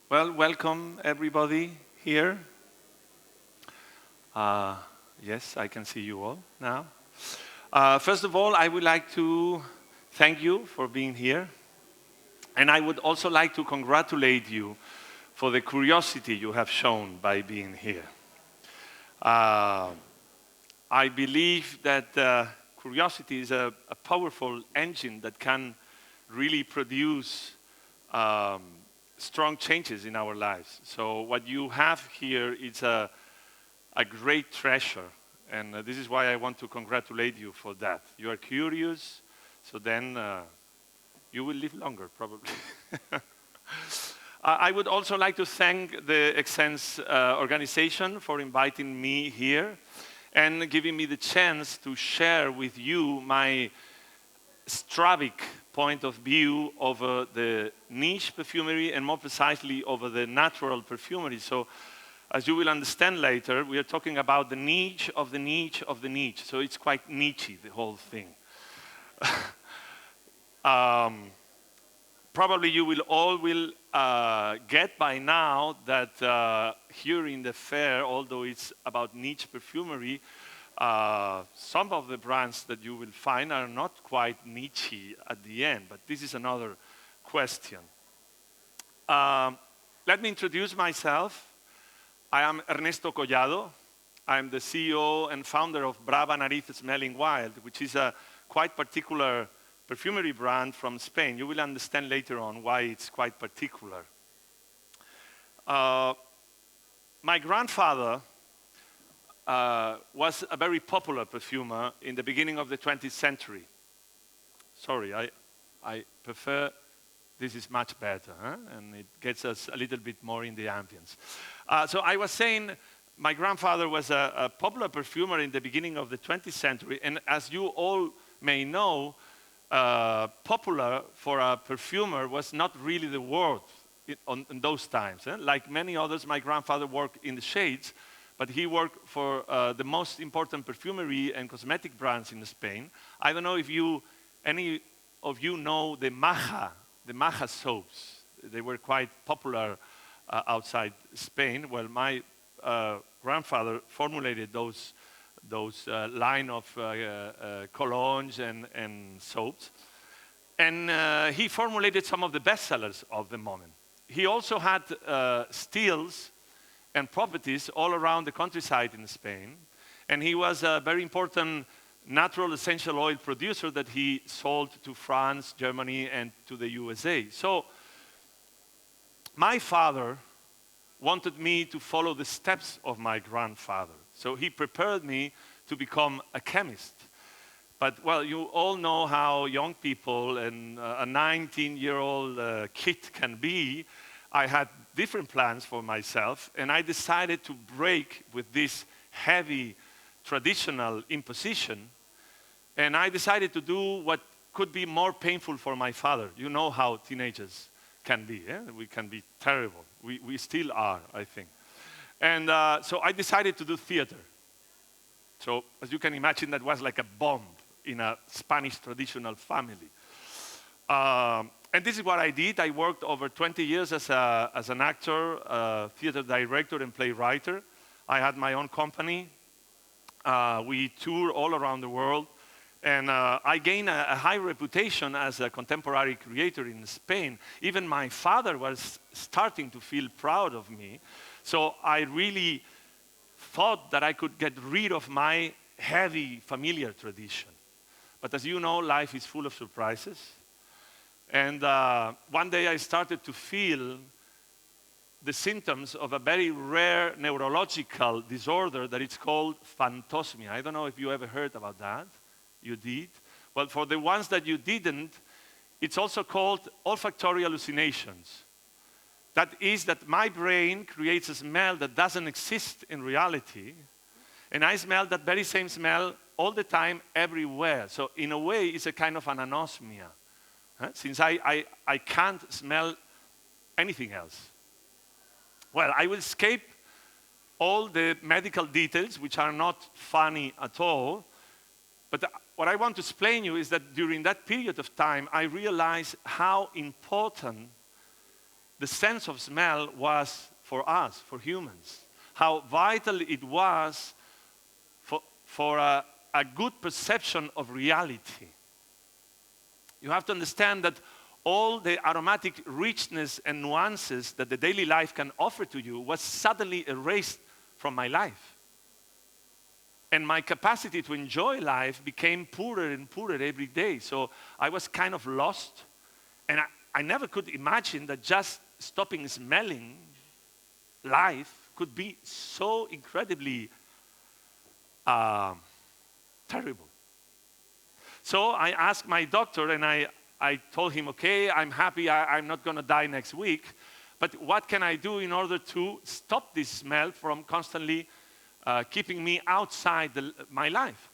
Well, welcome everybody here. Yes, I can see you all now. First of all, I would like to thank you for being here. And I would also like to congratulate you for the curiosity you have shown by being here. Uh, I believe that curiosity is a powerful engine that can really produce um, strong changes in our lives. So what you have here is a great treasure. And this is why I want to congratulate you for that. You are curious, so then you will live longer, probably. I would also like to thank the Esxence organization for inviting me here and giving me the chance to share with you my strategic point of view over the niche perfumery and more precisely over the natural perfumery. So as you will understand later, we are talking about the niche of the niche of the niche. So it's quite niche-y, the whole thing. Probably you will all get by now that here in the fair, although it's about niche perfumery, some of the brands that you will find are not quite niche at the end, but this is another question. Let me introduce myself. I am Ernesto Collado. I'm the CEO and founder of Brava Nariz Smelling Wild, which is a quite particular perfumery brand from Spain. You will understand later on why it's quite particular. My grandfather was a very popular perfumer in the beginning of the 20th century. Sorry, I prefer, this is much better, huh? And it gets us a little bit more in the ambience. So I was saying, my grandfather was a popular perfumer in the beginning of the 20th century, and as you all may know, popular for a perfumer was not really the word in those times. Like many others, my grandfather worked in the shades, but he worked for the most important perfumery and cosmetic brands in Spain. I don't know if any of you know the Maja soaps. They were quite popular outside Spain. Well, my grandfather formulated those line of colognes and soaps. And he formulated some of the bestsellers of the moment. He also had stills and properties all around the countryside in Spain. And he was a very important natural essential oil producer that he sold to France, Germany, and to the USA. So my father wanted me to follow the steps of my grandfather. So he prepared me to become a chemist. But, well, you all know how young people and a 19-year-old kid can be. I had different plans for myself, and I decided to break with this heavy traditional imposition, and I decided to do what could be more painful for my father. You know how teenagers can be. We can be terrible. We still are, I think. And so I decided to do theater. So as you can imagine, that was like a bomb in a Spanish traditional family. And this is what I did. I worked over 20 years as an actor, theater director, and playwright. I had my own company. We toured all around the world. And I gained a high reputation as a contemporary creator in Spain. Even my father was starting to feel proud of me. So I really thought that I could get rid of my heavy familiar tradition. But as you know, life is full of surprises. And one day I started to feel the symptoms of a very rare neurological disorder that is called phantosmia. I don't know if you ever heard about that. You did. Well, for the ones that you didn't, it's also called olfactory hallucinations. That is that my brain creates a smell that doesn't exist in reality, and I smell that very same smell all the time, everywhere. So in a way, it's a kind of an anosmia, since I can't smell anything else. Well, I will escape all the medical details, which are not funny at all, but what I want to explain you is that during that period of time, I realized how important the sense of smell was for us, for humans. How vital it was for a good perception of reality. You have to understand that all the aromatic richness and nuances that the daily life can offer to you was suddenly erased from my life. And my capacity to enjoy life became poorer and poorer every day. So I was kind of lost. And I never could imagine that just stopping smelling life could be so incredibly terrible. So I asked my doctor, and I told him, okay, I'm happy, I'm not going to die next week, but what can I do in order to stop this smell from constantly keeping me outside my life?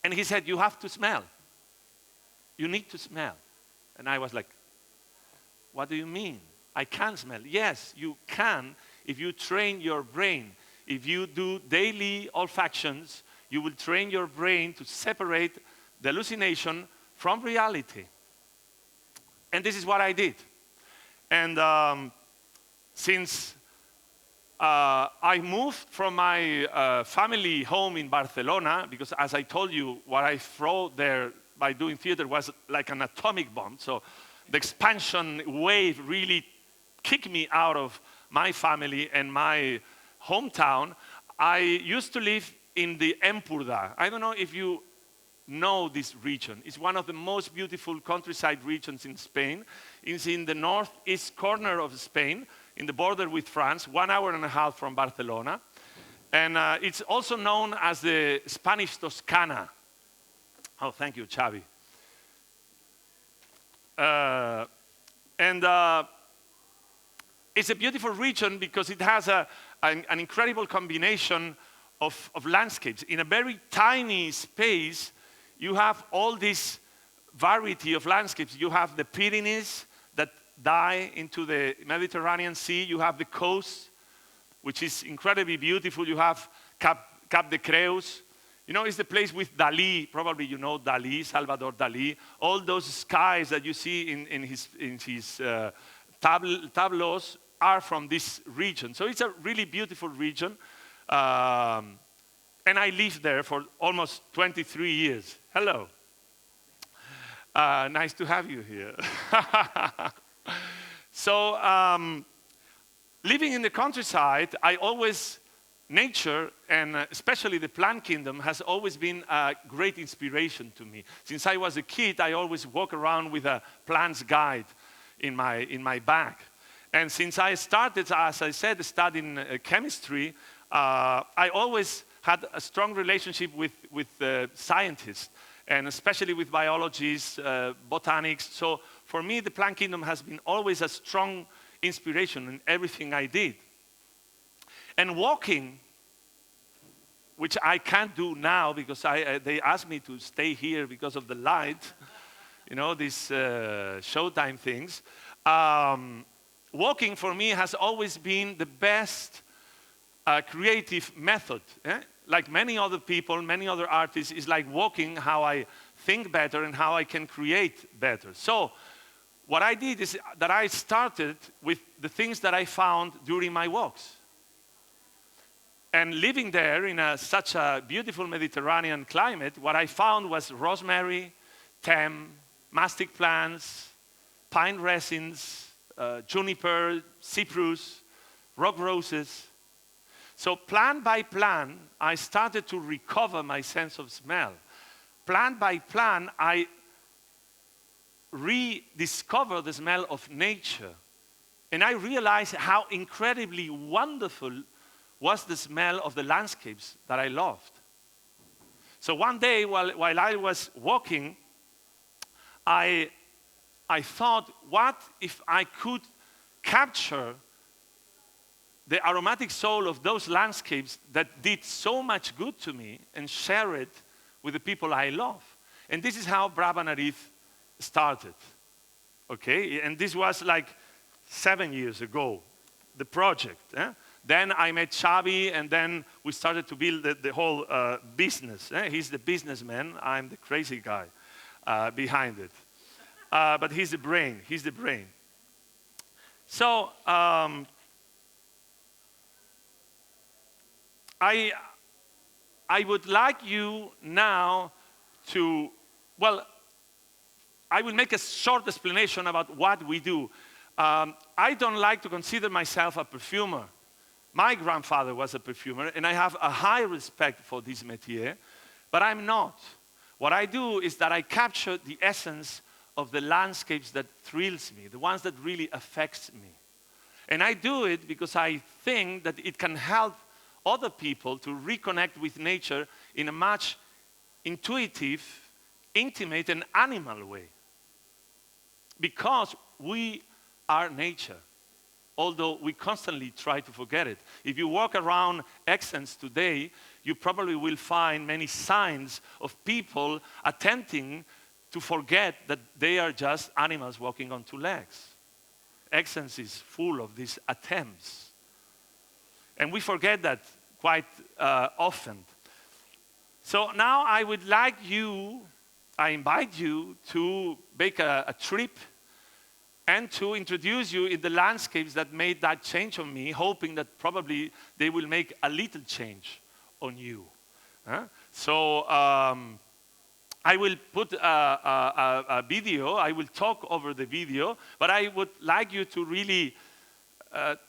And he said, you have to smell. You need to smell. And I was like, what do you mean? I can smell. Yes, you can if you train your brain. If you do daily olfactions, you will train your brain to separate the hallucination from reality. And this is what I did. And since I moved from my family home in Barcelona, because as I told you, what I threw there by doing theater was like an atomic bomb. So the expansion wave really kicked me out of my family and my hometown. I used to live in the Empurda. I don't know if you know this region. It's one of the most beautiful countryside regions in Spain. It's in the northeast corner of Spain, in the border with France, 1 hour and a half from Barcelona. And it's also known as the Spanish Toscana. Oh, thank you, Xavi. It's a beautiful region because it has an incredible combination of landscapes. In a very tiny space, you have all this variety of landscapes. You have the Pyrenees that die into the Mediterranean Sea. You have the coast, which is incredibly beautiful. You have Cap de Creus. You know, it's the place with Dali. Probably you know Dali, Salvador Dali. All those skies that you see in his tableaus are from this region. So it's a really beautiful region. And I lived there for almost 23 years. Hello. Nice to have you here. So living in the countryside, nature, and especially the plant kingdom, has always been a great inspiration to me. Since I was a kid, I always walk around with a plant's guide in my bag. And since I started, as I said, studying chemistry, I always had a strong relationship with scientists, and especially with biologists, botanics. So for me, the plant kingdom has been always a strong inspiration in everything I did. And walking, which I can't do now because they asked me to stay here because of the light, you know, these showtime things. Walking for me has always been the best creative method. Like many other people, many other artists, is like walking how I think better and how I can create better. So what I did is that I started with the things that I found during my walks. And living there in such a beautiful Mediterranean climate, what I found was rosemary, thyme, mastic plants, pine resins, juniper, cypress, rock roses. So plant by plant, I started to recover my sense of smell. Plant by plant, I rediscovered the smell of nature. And I realized how incredibly wonderful was the smell of the landscapes that I loved. So one day, while I was walking, I thought, what if I could capture the aromatic soul of those landscapes that did so much good to me and share it with the people I love? And this is how Brabant Arif started, okay? And this was like 7 years ago, the project. Then I met Xavi, and then we started to build the whole business. He's the businessman, I'm the crazy guy behind it. But he's the brain. So I would like you now to, well, I will make a short explanation about what we do. I don't like to consider myself a perfumer. My grandfather was a perfumer, and I have a high respect for this métier, but I'm not. What I do is that I capture the essence of the landscapes that thrills me, the ones that really affects me. And I do it because I think that it can help other people to reconnect with nature in a much intuitive, intimate, and animal way. Because we are nature, although we constantly try to forget it. If you walk around Esxence today, you probably will find many signs of people attempting to forget that they are just animals walking on two legs. Esxence is full of these attempts. And we forget that quite often. So now I would like you, I invite you to make a trip and to introduce you in the landscapes that made that change on me, hoping that probably they will make a little change on you. So I will put a video, I will talk over the video, but I would like you to really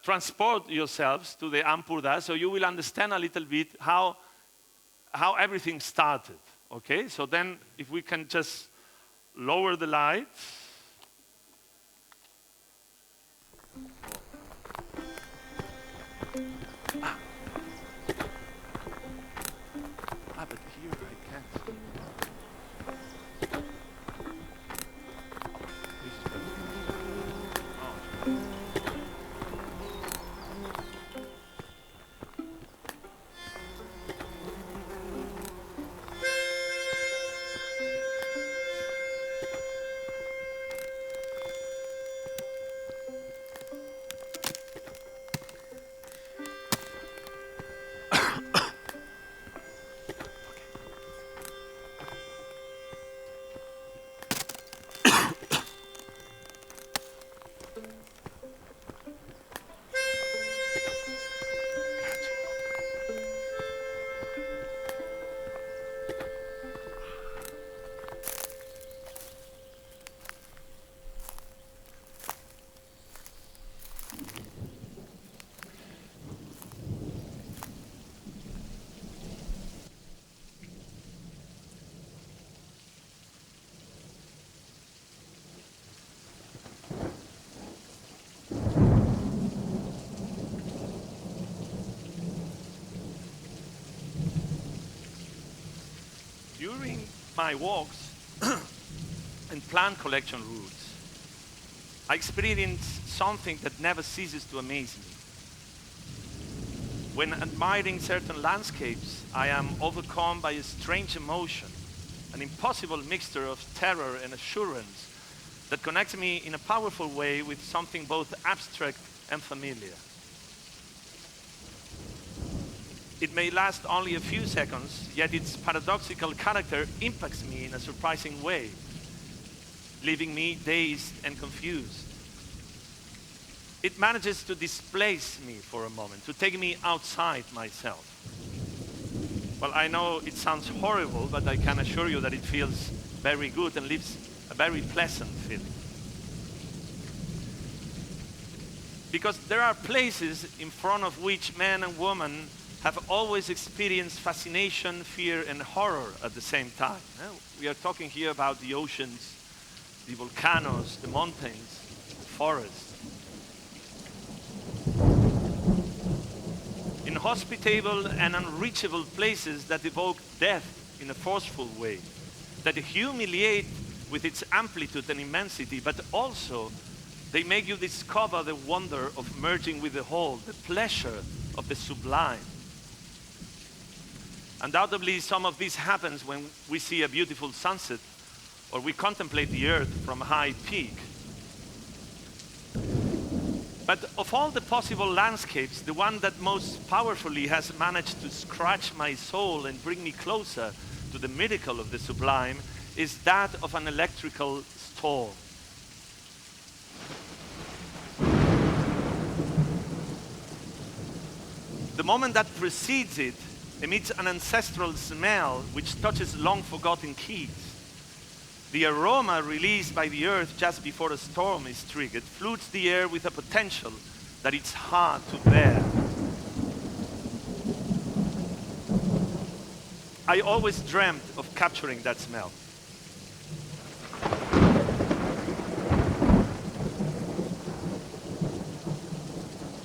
transport yourselves to the Ampurdha so you will understand a little bit how everything started, okay? So then if we can just lower the lights. But here I can't. This is better. Oh. During my walks and plant collection routes, I experienced something that never ceases to amaze me. When admiring certain landscapes, I am overcome by a strange emotion, an impossible mixture of terror and assurance that connects me in a powerful way with something both abstract and familiar. It may last only a few seconds, yet its paradoxical character impacts me in a surprising way, leaving me dazed and confused. It manages to displace me for a moment, to take me outside myself. Well, I know it sounds horrible, but I can assure you that it feels very good and leaves a very pleasant feeling. Because there are places in front of which men and women have always experienced fascination, fear, and horror at the same time. We are talking here about the oceans, the volcanoes, the mountains, the forests. Inhospitable and unreachable places that evoke death in a forceful way, that humiliate with its amplitude and immensity, but also they make you discover the wonder of merging with the whole, the pleasure of the sublime. Undoubtedly, some of this happens when we see a beautiful sunset or we contemplate the earth from a high peak. But of all the possible landscapes, the one that most powerfully has managed to scratch my soul and bring me closer to the miracle of the sublime is that of an electrical storm. moment that precedes it emits an ancestral smell which touches long-forgotten keys. The aroma released by the earth just before a storm is triggered floods the air with a potential that it's hard to bear. I always dreamt of capturing that smell.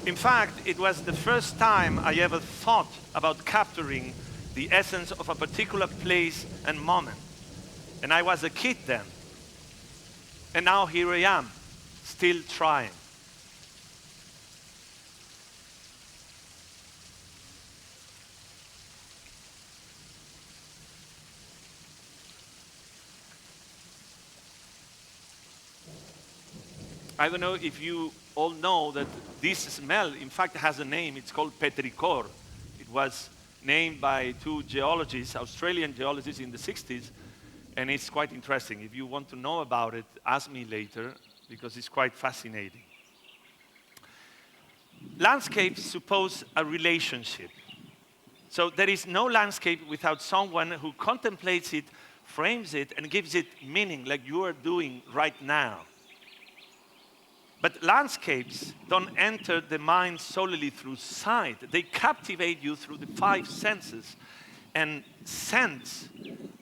In fact, it was the first time I ever thought about capturing the essence of a particular place and moment. And I was a kid then. And now here I am, still trying. I don't know if you all know that this smell, in fact, has a name. It's called petrichor. It was named by two geologists, Australian geologists in the 60s, and it's quite interesting. If you want to know about it, ask me later, because it's quite fascinating. Landscapes suppose a relationship. So there is no landscape without someone who contemplates it, frames it, and gives it meaning, like you are doing right now. But landscapes don't enter the mind solely through sight. They captivate you through the 5 senses. And scents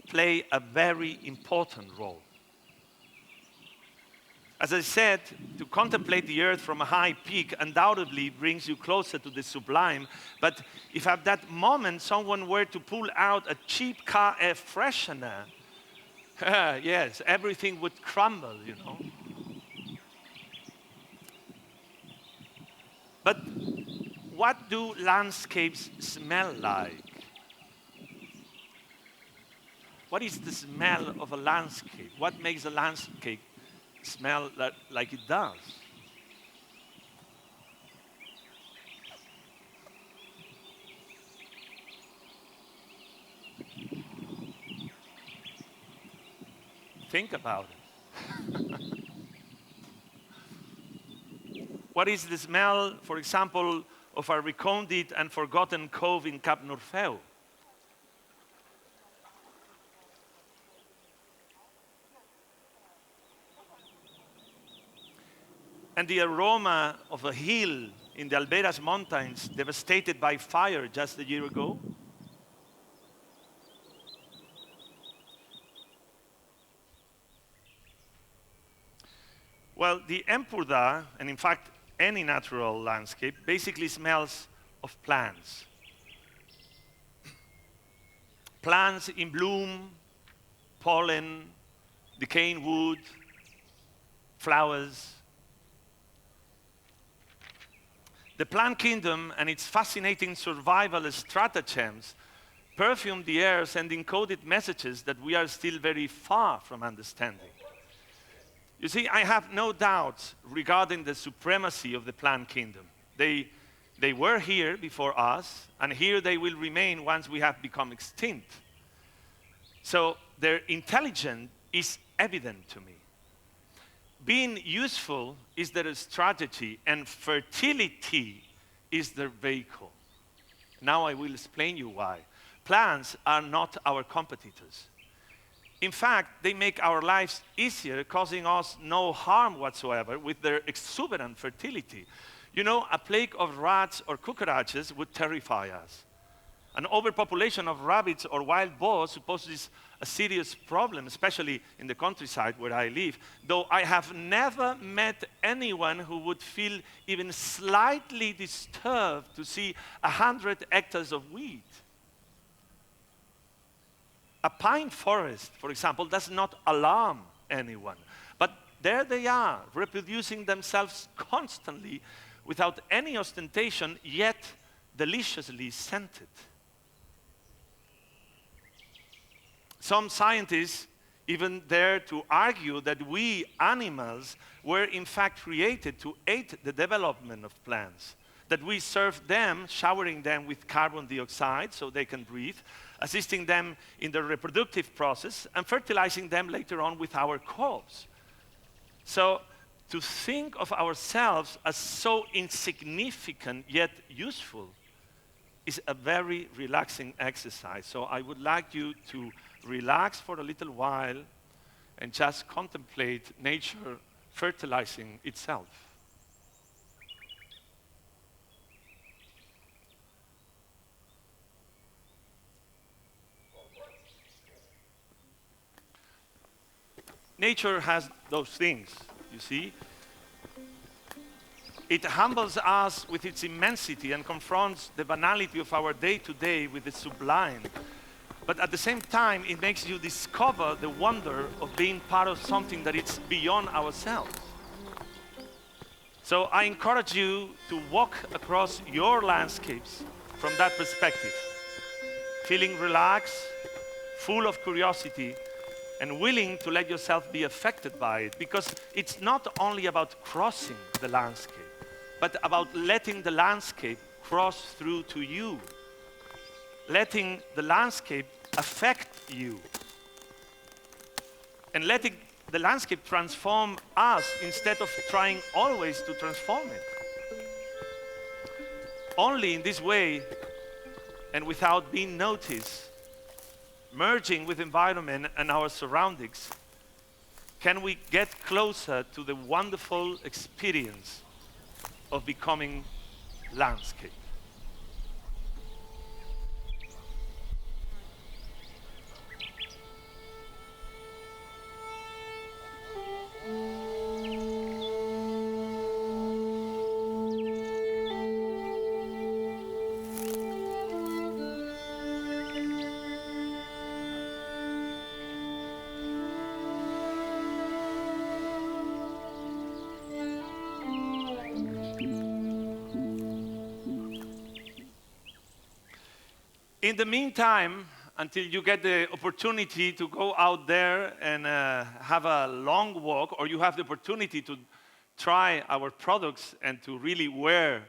play a very important role. As I said, to contemplate the earth from a high peak undoubtedly brings you closer to the sublime. But if at that moment someone were to pull out a cheap car air freshener, yes, everything would crumble, you know. But what do landscapes smell like? What is the smell of a landscape? What makes a landscape smell like it does? Think about it. What is the smell, for example, of a recondite and forgotten cove in Cap Norfeu? And the aroma of a hill in the Alberas Mountains devastated by fire just a year ago? Well, the Empurda, and in fact, any natural landscape, basically smells of plants. Plants in bloom, pollen, decaying wood, flowers. The plant kingdom and its fascinating survival stratagems perfume the air, sending coded messages that we are still very far from understanding. You see, I have no doubts regarding the supremacy of the plant kingdom. They were here before us, and here they will remain once we have become extinct. So their intelligence is evident to me. Being useful is their strategy, and fertility is their vehicle. Now I will explain you why. Plants are not our competitors. In fact, they make our lives easier, causing us no harm whatsoever with their exuberant fertility. You know, a plague of rats or cockroaches would terrify us. An overpopulation of rabbits or wild boars poses a serious problem, especially in the countryside where I live, though I have never met anyone who would feel even slightly disturbed to see 100 hectares of wheat. A pine forest, for example, does not alarm anyone. But there they are, reproducing themselves constantly without any ostentation, yet deliciously scented. Some scientists even dare to argue that we animals were in fact created to aid the development of plants, that we serve them, showering them with carbon dioxide so they can breathe, assisting them in the reproductive process, and fertilizing them later on with our crops. So to think of ourselves as so insignificant yet useful is a very relaxing exercise. So I would like you to relax for a little while and just contemplate nature fertilizing itself. Nature has those things, you see. It humbles us with its immensity and confronts the banality of our day-to-day with the sublime. But at the same time, it makes you discover the wonder of being part of something that is beyond ourselves. So I encourage you to walk across your landscapes from that perspective, feeling relaxed, full of curiosity, and willing to let yourself be affected by it, because it's not only about crossing the landscape, but about letting the landscape cross through to you, letting the landscape affect you, and letting the landscape transform us instead of trying always to transform it. Only in this way, and without being noticed, merging with environment and our surroundings, can we get closer to the wonderful experience of becoming landscape. In the meantime, until you get the opportunity to go out there and have a long walk, or you have the opportunity to try our products and to really wear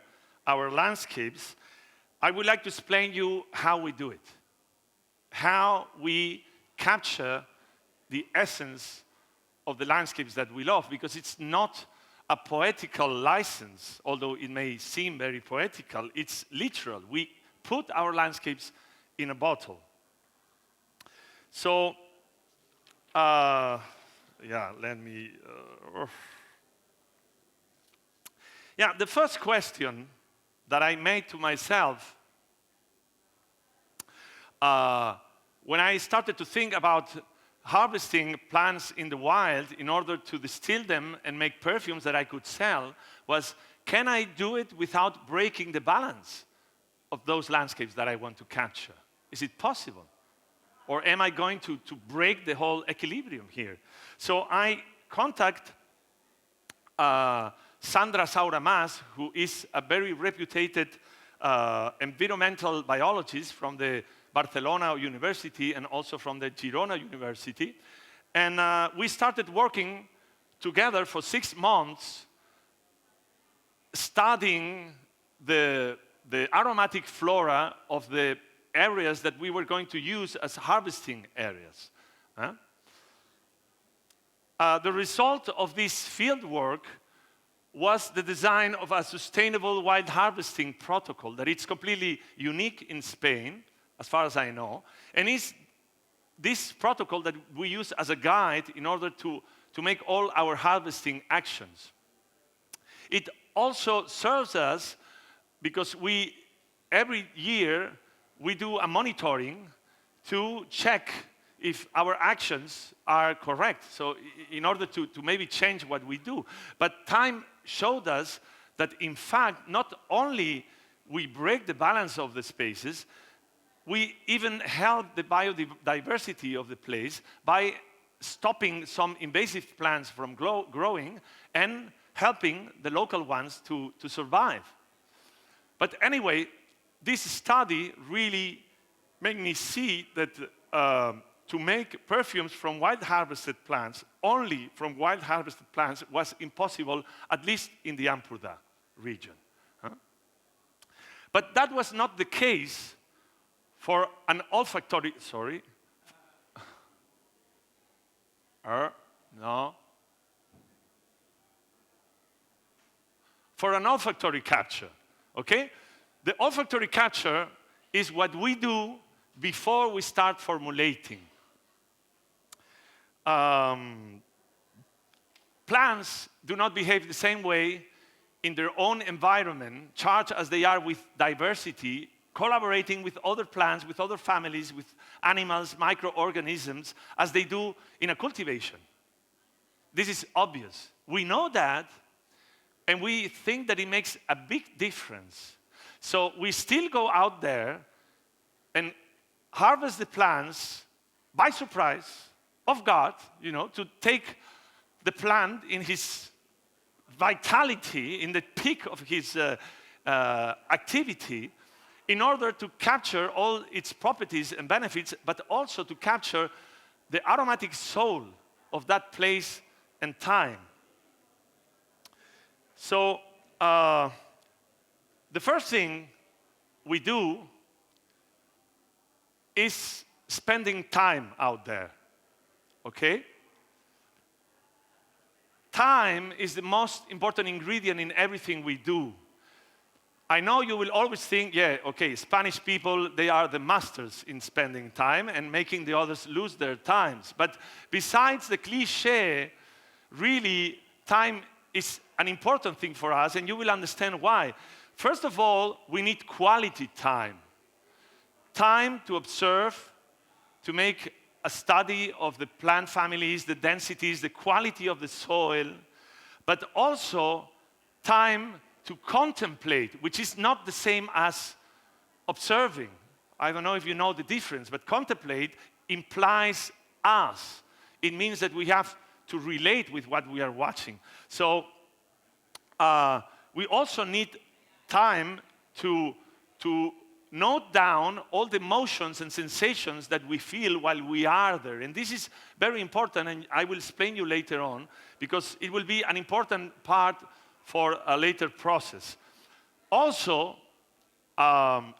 our landscapes, I would like to explain you how we do it, how we capture the essence of the landscapes that we love, because it's not a poetical license, although it may seem very poetical. It's literal. We put our landscapes in a bottle. So, yeah, let me... yeah, the first question that I made to myself when I started to think about harvesting plants in the wild in order to distill them and make perfumes that I could sell was, can I do it without breaking the balance of those landscapes that I want to capture? Is it possible? Or am I going to break the whole equilibrium here? So I contact Sandra Sauramas, who is a very reputed environmental biologist from the Barcelona University and also from the Girona University. And we started working together for 6 months, studying the aromatic flora of the areas that we were going to use as harvesting areas. The result of this field work was the design of a sustainable wild harvesting protocol that is completely unique in Spain, as far as I know, and is this protocol that we use as a guide in order to make all our harvesting actions. It also serves us because every year, we do a monitoring to check if our actions are correct. So in order to maybe change what we do. But time showed us that in fact, not only we break the balance of the spaces, we even help the biodiversity of the place by stopping some invasive plants from growing and helping the local ones to survive. But anyway, this study really made me see that to make perfumes from wild harvested plants, only from wild harvested plants, was impossible, at least in the Ampurdá region. But that was not the case for an olfactory, no. For an olfactory capture, okay? The olfactory capture is what we do before we start formulating. Plants do not behave the same way in their own environment, charged as they are with diversity, collaborating with other plants, with other families, with animals, microorganisms, as they do in a cultivation. This is obvious. We know that, and we think that it makes a big difference. So we still go out there and harvest the plants by surprise, of God, to take the plant in his vitality, in the peak of his activity, in order to capture all its properties and benefits, but also to capture the aromatic soul of that place and time. So the first thing we do is spending time out there, okay? Time is the most important ingredient in everything we do. I know you will always think, yeah, okay, Spanish people, they are the masters in spending time and making the others lose their times. But besides the cliche, really, time is an important thing for us, and you will understand why. First of all, we need quality time. Time to observe, to make a study of the plant families, the densities, the quality of the soil, but also time to contemplate, which is not the same as observing. I don't know if you know the difference, but contemplate implies us. It means that we have to relate with what we are watching. So we also need time to note down all the emotions and sensations that we feel while we are there. And this is very important, and I will explain you later on, because it will be an important part for a later process. Also, a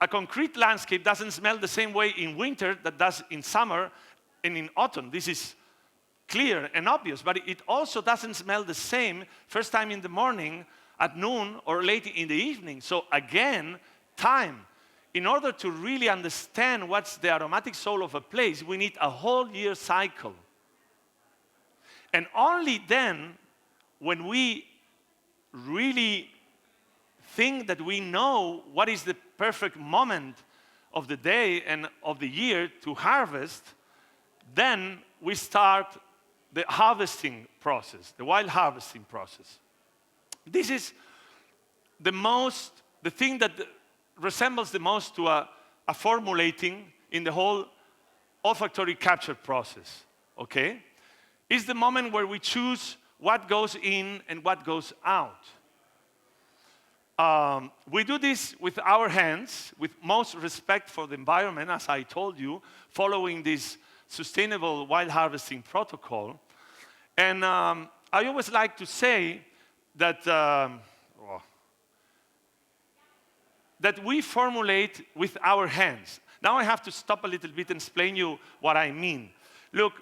concrete landscape doesn't smell the same way in winter that does in summer and in autumn. This is clear and obvious, but it also doesn't smell the same first time in the morning, at noon, or late in the evening. So again, time. In order to really understand what's the aromatic soul of a place, we need a whole year cycle. And only then, when we really think that we know what is the perfect moment of the day and of the year to harvest, then we start the harvesting process, the wild harvesting process. This is the thing that resembles the most to a formulating in the whole olfactory capture process, okay? It's the moment where we choose what goes in and what goes out. We do this with our hands, with most respect for the environment, as I told you, following this sustainable wild harvesting protocol. And I always like to say that, that we formulate with our hands. Now I have to stop a little bit and explain you what I mean. Look,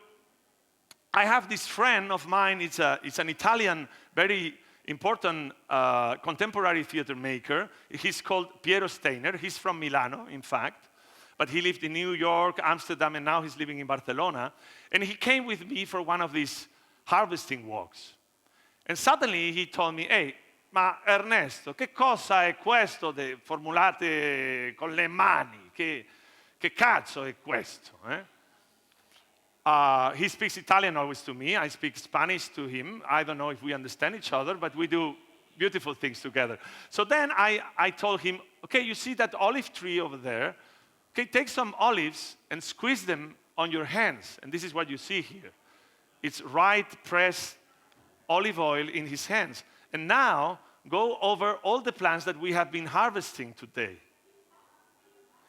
I have this friend of mine, it's an Italian, very important contemporary theater maker. He's called Piero Steiner. He's from Milano, in fact. But he lived in New York, Amsterdam, and now he's living in Barcelona. And he came with me for one of these harvesting walks. And suddenly he told me, hey, ma Ernesto, che cosa è questo formulate con le mani? Che cazzo è questo? He speaks Italian always to me. I speak Spanish to him. I don't know if we understand each other, but we do beautiful things together. So then I told him, okay, you see that olive tree over there? Okay, take some olives and squeeze them on your hands. And this is what you see here. It's right pressed olive oil in his hands. And now, go over all the plants that we have been harvesting today.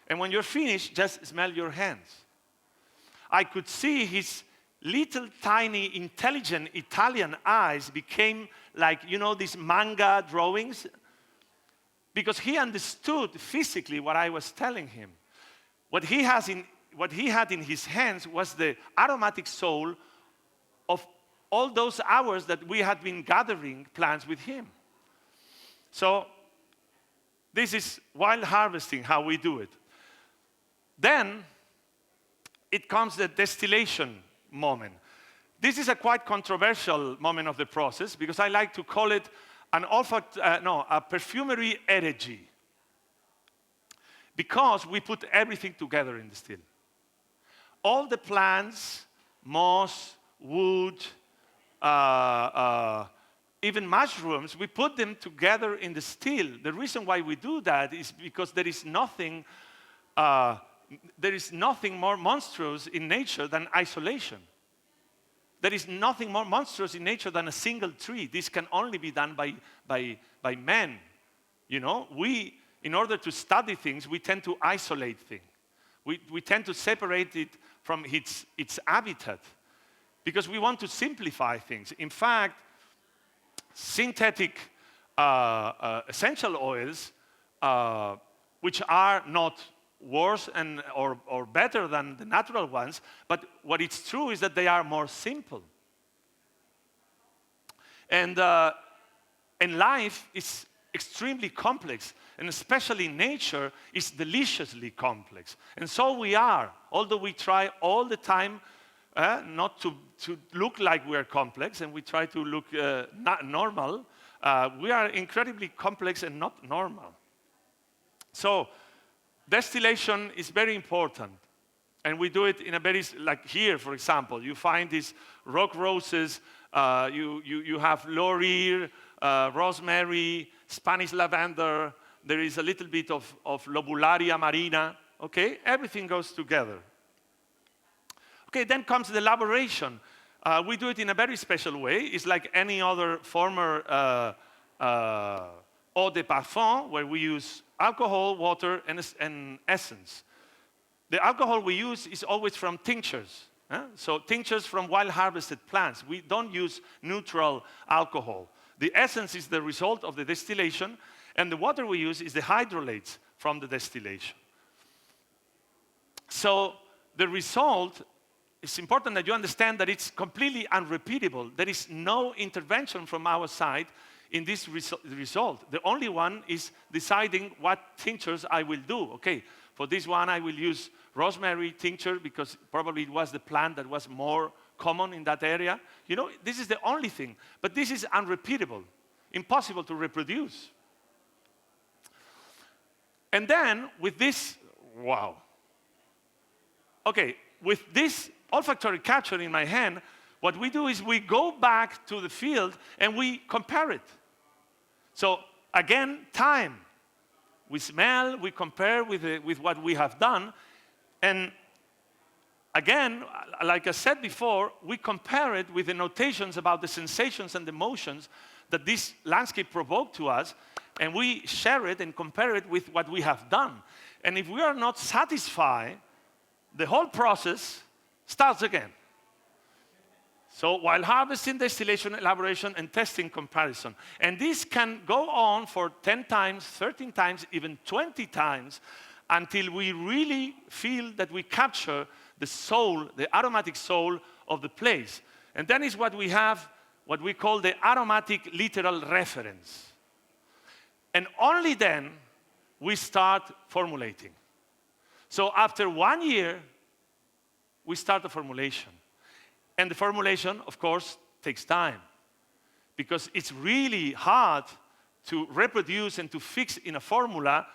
And when you're finished, just smell your hands. I could see his little, tiny, intelligent Italian eyes became like, these manga drawings, because he understood physically what I was telling him. What he had in his hands was the aromatic soul of all those hours that we had been gathering plants with him. So This is while harvesting, how we do it. Then it comes the distillation moment. This is a quite controversial moment of the process because I like to call it a perfumery elegy. Because we put everything together in the still. All the plants, moss, wood, even mushrooms, we put them together in the still. The reason why we do that is because there is nothing more monstrous in nature than isolation. There is nothing more monstrous in nature than a single tree. This can only be done by men. You know, in order to study things, we tend to isolate things. We tend to separate it from its habitat because we want to simplify things. In fact, synthetic essential oils, which are not worse or better than the natural ones, but what is true is that they are more simple. And life is extremely complex, and especially nature is deliciously complex. And so we are, although we try all the time not to look like we are complex, and we try to look not normal, we are incredibly complex and not normal. So distillation is very important, and we do it in a very, like here, for example, you find these rock roses, you have laurel, rosemary, Spanish lavender, there is a little bit of lobularia marina, okay? Everything goes together. Okay, then comes the elaboration. We do it in a very special way. It's like any other former eau de parfum, where we use alcohol, water, and essence. The alcohol we use is always from tinctures. So tinctures from wild harvested plants. We don't use neutral alcohol. The essence is the result of the distillation, and the water we use is the hydrolytes from the distillation. So the result, it's important that you understand that it's completely unrepeatable. There is no intervention from our side in this result. The only one is deciding what tinctures I will do. Okay, for this one I will use rosemary tincture because probably it was the plant that was more common in that area. You know, this is the only thing. But this is unrepeatable, impossible to reproduce. And then with this, wow. Okay, with this olfactory capture in my hand, what we do is we go back to the field and we compare it. So again, time. We smell, we compare with what we have done, and again, like I said before, we compare it with the notations about the sensations and emotions that this landscape provoked to us, and we share it and compare it with what we have done. And if we are not satisfied, the whole process starts again. So while harvesting, distillation, elaboration, and testing, comparison. And this can go on for 10 times, 13 times, even 20 times, until we really feel that we capture the soul, the aromatic soul of the place. And then is what we have, what we call the aromatic literal reference. And only then we start formulating. So after 1 year, we start the formulation. And the formulation, of course, takes time because it's really hard to reproduce and to fix in a formula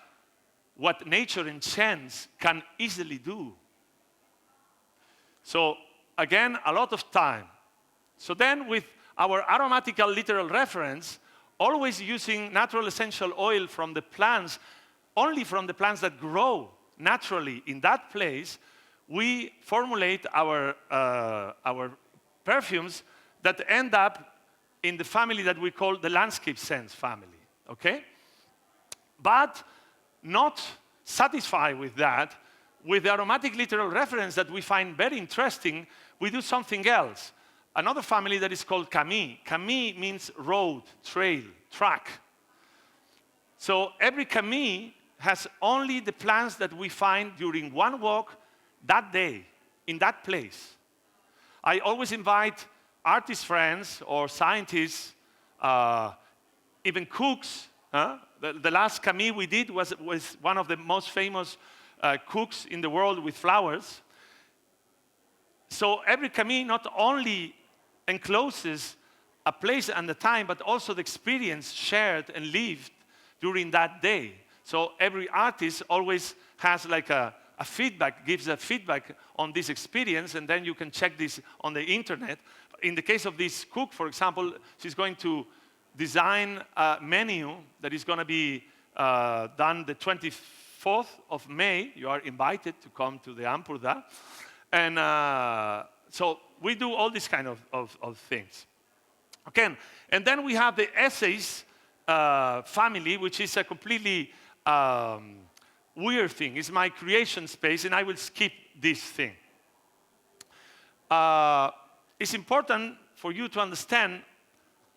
what nature and chance can easily do. So again, a lot of time. So then with our aromatical literal reference, always using natural essential oil from the plants, only from the plants that grow naturally in that place, we formulate our perfumes that end up in the family that we call the landscape scents family, okay? But not satisfied with that, with the aromatic literal reference that we find very interesting, we do something else. Another family that is called Camille. Camille means road, trail, track. So every Camille has only the plants that we find during one walk that day, in that place. I always invite artist friends or scientists, even cooks, Huh? The last camis we did was one of the most famous cooks in the world with flowers. So every camis not only encloses a place and a time, but also the experience shared and lived during that day. So every artist always has like a feedback, gives a feedback on this experience, and then you can check this on the internet. In the case of this cook, for example, she's going to design a menu that is going to be done the 24th of May. You are invited to come to the Ampurda. And so we do all these kind of things. Okay, and then we have the Esxence family, which is a completely weird thing. It's my creation space, and I will skip this thing. It's important for you to understand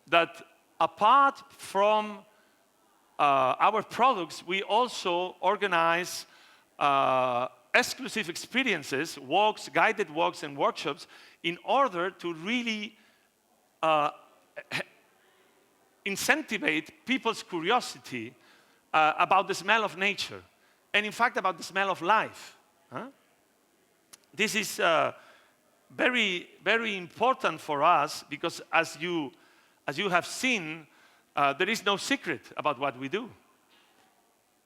that apart from our products, we also organize exclusive experiences, walks, guided walks, and workshops in order to really incentivize people's curiosity about the smell of nature, and in fact about the smell of life. Huh? This is very, very important for us because as you have seen, there is no secret about what we do.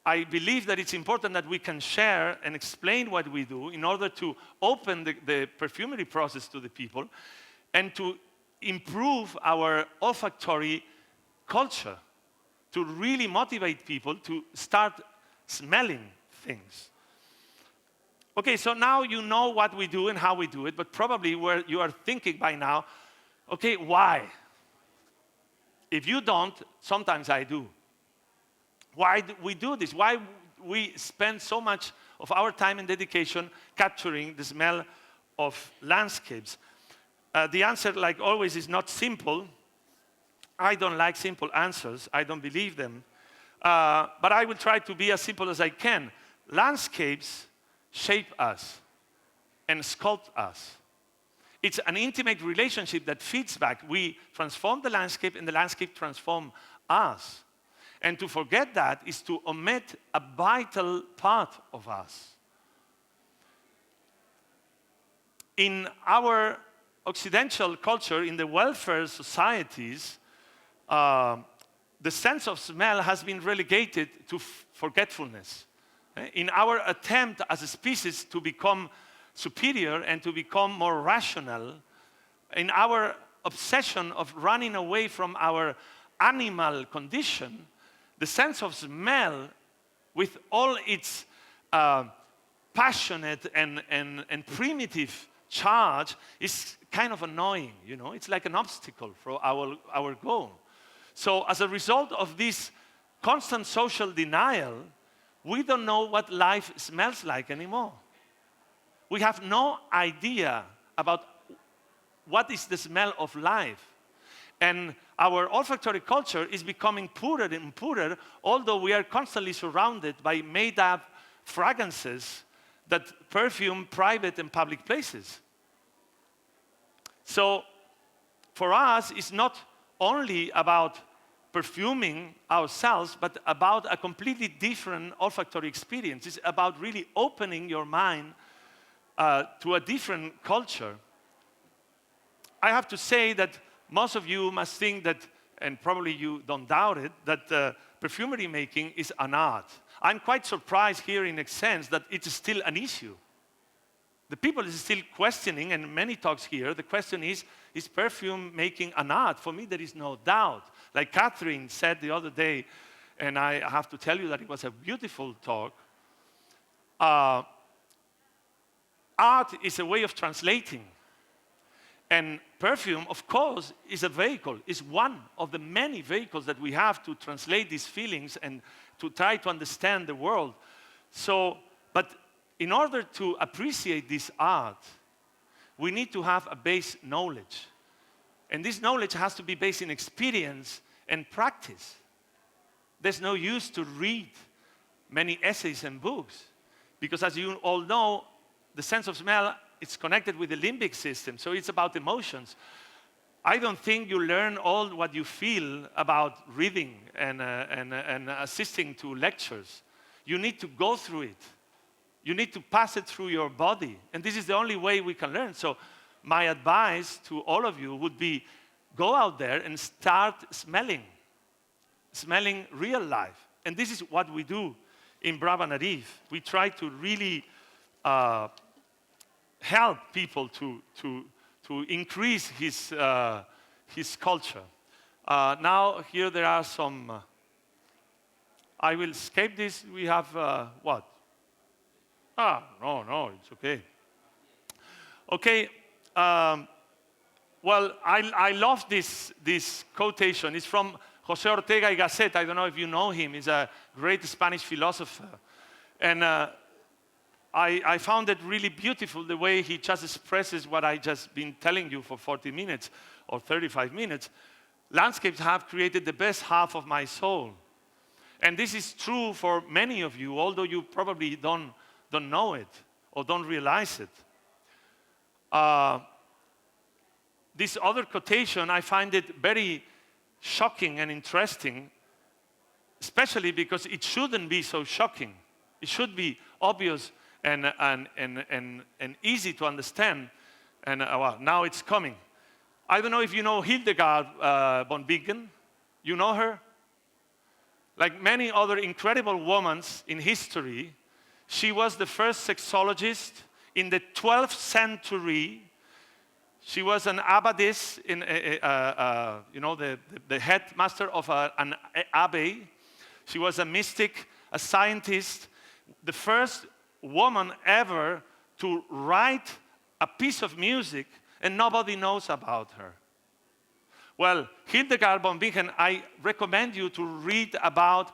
I believe that it's important that we can share and explain what we do in order to open the perfumery process to the people and to improve our olfactory culture, to really motivate people to start smelling things. Okay, so now you know what we do and how we do it, but probably where you are thinking by now, okay, why? If you don't, sometimes I do. Why do we do this? Why we spend so much of our time and dedication capturing the smell of landscapes? The answer, like always, is not simple. I don't like simple answers. I don't believe them. But I will try to be as simple as I can. Landscapes shape us and sculpt us. It's an intimate relationship that feeds back. We transform the landscape, and the landscape transforms us. And to forget that is to omit a vital part of us. In our Occidental culture, in the welfare societies, the sense of smell has been relegated to forgetfulness. In our attempt as a species to become superior and to become more rational, in our obsession of running away from our animal condition, the sense of smell, with all its passionate and primitive charge, is kind of annoying. You know, it's like an obstacle for our goal. So as a result of this constant social denial, we don't know what life smells like anymore. We have no idea about what is the smell of life. And our olfactory culture is becoming poorer and poorer, although we are constantly surrounded by made-up fragrances that perfume private and public places. So for us, it's not only about perfuming ourselves, but about a completely different olfactory experience. It's about really opening your mind to a different culture. I have to say that most of you must think that, and probably you don't doubt it, that perfumery making is an art. I'm quite surprised here in Esxence that it's still an issue. The people is still questioning, and many talks here, the question is perfume making an art? For me, there is no doubt. Like Catherine said the other day, and I have to tell you that it was a beautiful talk, art is a way of translating. And perfume, of course, is a vehicle, is one of the many vehicles that we have to translate these feelings and to try to understand the world. So, but in order to appreciate this art, we need to have a base knowledge. And this knowledge has to be based in experience and practice. There's no use to read many essays and books, because as you all know, the sense of smell, it's connected with the limbic system, so it's about emotions. I don't think you learn all what you feel about reading and assisting to lectures. You need to go through it. You need to pass it through your body. And this is the only way we can learn. So my advice to all of you would be, go out there and start smelling real life. And this is what we do in Brava Nariz. We try to really help people to increase his culture. Now here there are some, I will escape this. We have what? No, it's okay. Okay, well, I love this quotation. It's from José Ortega y Gasset. I don't know if you know him. He's a great Spanish philosopher. And I found it really beautiful, the way he just expresses what I just been telling you for 40 minutes or 35 minutes. Landscapes have created the best half of my soul. And this is true for many of you, although you probably don't know it or don't realize it. This other quotation, I find it very shocking and interesting, especially because it shouldn't be so shocking. It should be obvious and easy to understand. And well, now it's coming. I don't know if you know Hildegard von Bingen. You know her? Like many other incredible women in history, she was the first sexologist in the 12th century. She was an abbess, the headmaster of an abbey. She was a mystic, a scientist, the first woman ever to write a piece of music, and nobody knows about her. Well, Hildegard von Bingen, I recommend you to read about,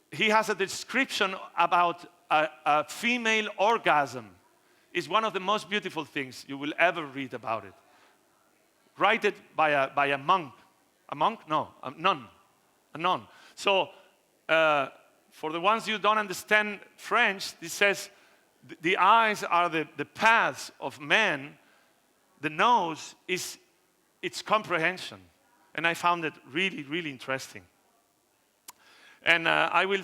he has a description about a female orgasm. It's one of the most beautiful things you will ever read about it. Write it by a monk. A monk? No, a nun. A nun. So, for the ones who don't understand French, it says, the eyes are the paths of man. The nose is its comprehension. And I found it really, really interesting. And I will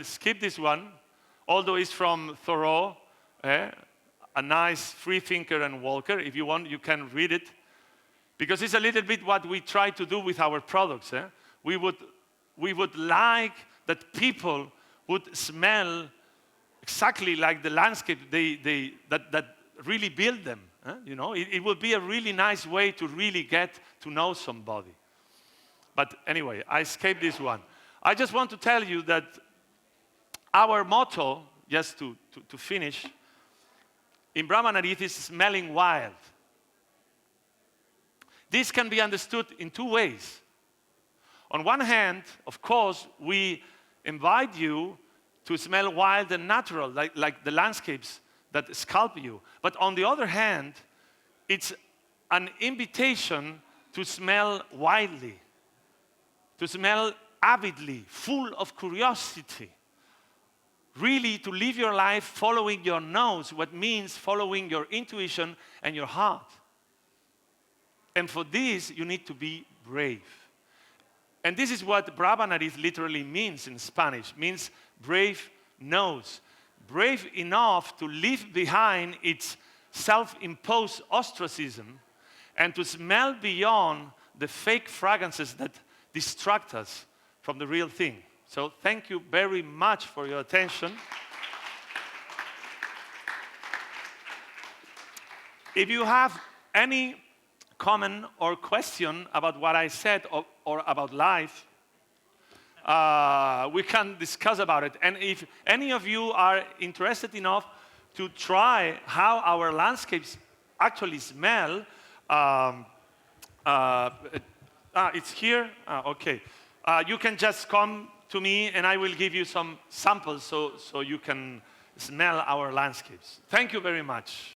skip this one, although it's from Thoreau, a nice free thinker and walker. If you want, you can read it. Because it's a little bit what we try to do with our products. We would like that people would smell exactly like the landscape that really build them. You know, it would be a really nice way to really get to know somebody. But anyway, I escaped this one. I just want to tell you that our motto, just to finish, in Brahma Nariz is smelling wild. This can be understood in two ways. On one hand, of course, we invite you to smell wild and natural, like the landscapes that sculpt you. But on the other hand, it's an invitation to smell wildly, to smell avidly, full of curiosity. Really to live your life following your nose, what means following your intuition and your heart. And for this, you need to be brave. And this is what Brava Nariz literally means in Spanish. Means brave nose. Brave enough to leave behind its self-imposed ostracism and to smell beyond the fake fragrances that distract us from the real thing. So thank you very much for your attention. If you have any comment or question about what I said or about life, we can discuss about it. And if any of you are interested enough to try how our landscapes actually smell, it's here? Okay. You can just come to me and I will give you some samples so you can smell our landscapes. Thank you very much.